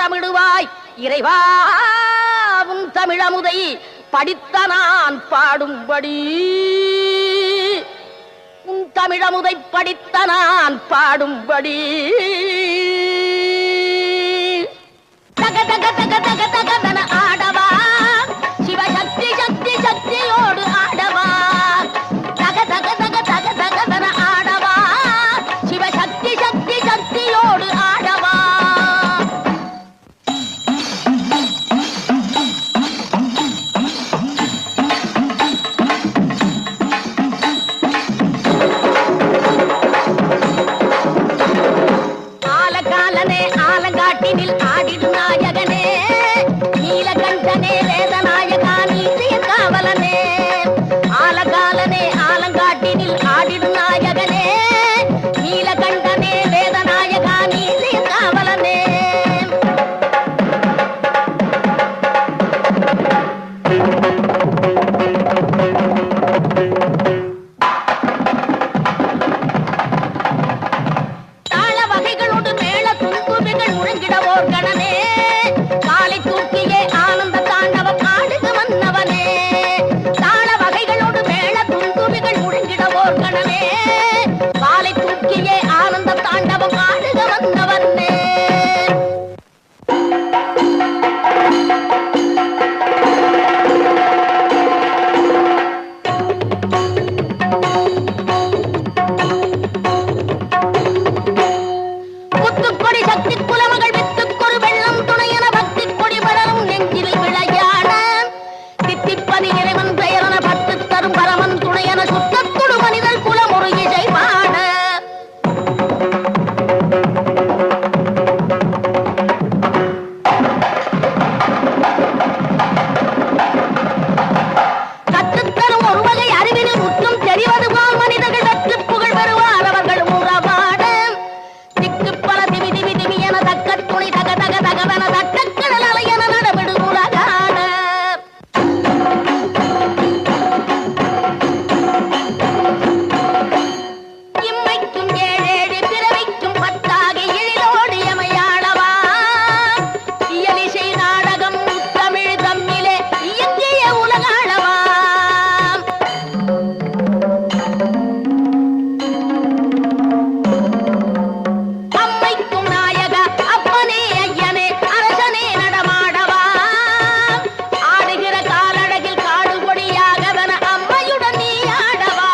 வளமிடுவாய் இறைவாவும் தமிழமுதை படித்த நான் பாடும்படி உன் தமிழமுதை படித்த நான் பாடும்படி தக தக தக தக தகதன ஆடவா சிவசக்தி சக்தி சக்தியோடு ஆடவா தக தக தக தக தகதன ஆடவா சிவசக்தி சக்தி சக்தியோடு ஆடவா ஆலகாலனே ஆலங்காட்டினில் ஆடிடும் நாயகனே நீலகண்டனே வேதநாயகா நீதியின் காவலனே ஆலகாலனே ஆலங்காட்டினில் ஆடிடும் நாயகனே நீலகண்டனே வேதநாயகா நீதியின் காவலனே தாள வகைகளோடு மேள துந்துபிகள் முழங்கிடவோர் கணனே காலை தூக்கியே ஆனந்த தாண்டவம் ஆடுக மன்னவனே தாள வகைகளோடு மேள துந்துபிகள் முழங்கிடவோர் கணனே காலை தூக்கியே ஆனந்த தாண்டவம் ஆடுக மன்னவனே முத்துக்கொடி சக்தி குலமகள் வித்துக்கொரு வெள்ளம் துணையன பக்தி கொடி படரும் நெஞ்சில் விளையாட தித்திப்பதி இறைவன் பெயரன பட்டு தரும் பரமன் துணையன சுத்தத்துடு மனிதர் குலம் ஒரு இசை பாட கற்றுத்தரும் ஒரு வகை அறிவினில் முற்றும் தெரிவது போல் மனிதர்கள் வெற்றி புகழ் பெறுவார் அவர்கள் உறவாட திக்கு பல திமி திமி திமி என தக்க துணி தக தக தகவென தட்டக்கடல் அலையென நடவிடு உலகாட இம்மைக்கும் ஏழேழு பிறவைக்கும் பத்தாகி எழிலோடு எமையாளவா இயலிசை நாடகம் தமிழ் தம்மிலே இயங்கிய உலகாளவா அம்மைக்கும் நாயக அப்பனே ஐயனே அரசனே நடமாடவா ஆடுகிற காலழகில் காடு கொடியாகவன அம்மையுடன் நீ ஆடவா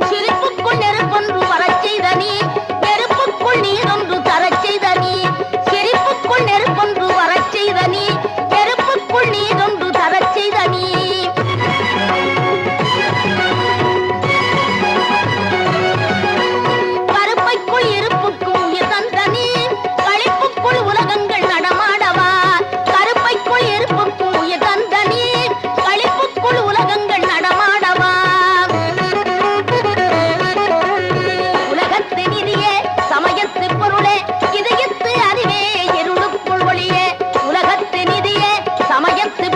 சிரிப்புக்குள் நெருப்பொன்று வரச் செய்த நீ நெருப்புக்குள் நீரொன்று தரச் செய்த நீ சிரிப்புக்குள் நெருப்பொன்று வரச் செய்த நீ நெருப்புக்குள் நீரொன்று தரச் செய்த நீ கருப்பைக்குள் இருப்புக்கும் உயிர் தந்த நீ களிப்புக்குள் உலகங்கள் நடமாடவா கருப்பைக்குள் இருப்புக்கும் உயிர் தந்த நீ களிப்புக்குள் உலகங்கள் நடமாடவா உலகத்து நிதியே சமயத்து பொருளே இதயத்து அறிவே இருளுக்குள் ஒளியே உலகத்து நிதியே சமயத்து